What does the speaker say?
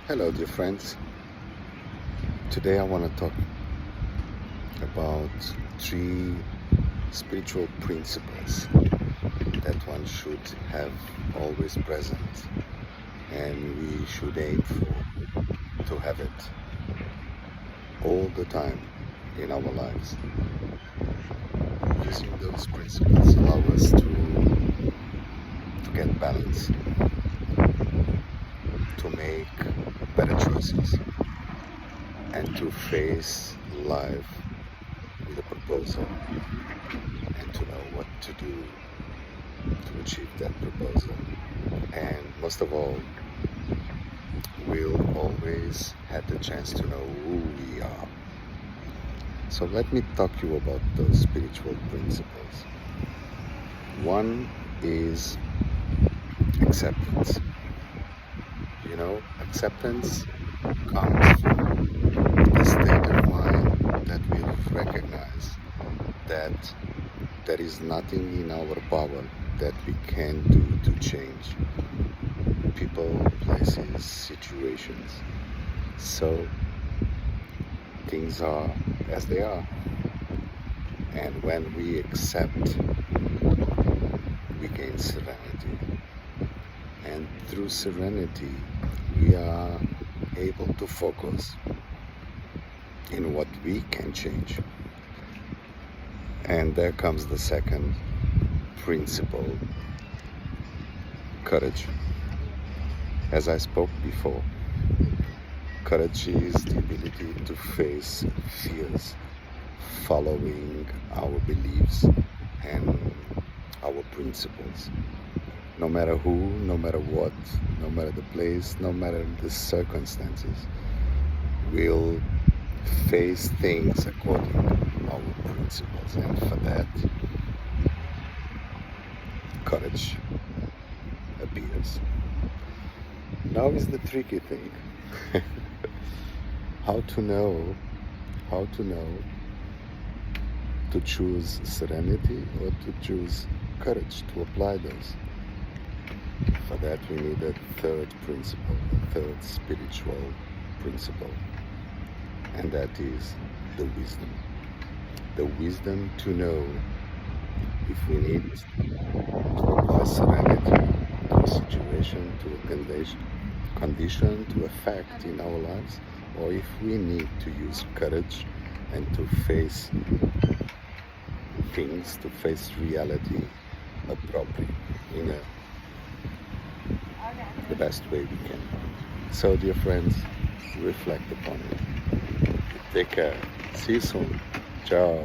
Hello, dear friends. Today I want to talk about three spiritual principles that one should have always present, and we should aim for to have it all the time in our lives. Using those principles allow us to get balance, to make better choices, and to face life with a proposal and to know what to do to achieve that proposal. And most of all, we'll always have the chance to know who we are. So let me talk to you about those spiritual principles. One is acceptance. Acceptance comes from the state of mind that will recognize that there is nothing in our power that we can do to change people, places, situations. So things are as they are. And when we accept, we gain serenity. And through serenity, we are able to focus in what we can change. And there comes the second principle, courage. As I spoke before, courage is the ability to face fears, following our beliefs and our principles. No matter who, no matter what, no matter the place, no matter the circumstances, we'll face things according to our principles. And for that, courage appears. Now is the tricky thing. How to know to choose serenity or to choose courage, to apply those. For that we need a third principle, a third spiritual principle, and that is the wisdom. The wisdom to know if we need to apply serenity to a situation, to a condition, to a fact in our lives, or if we need to use courage and to face things, to face reality appropriately in the best way we can. So, dear friends, reflect upon it. Take care. See you soon. Ciao.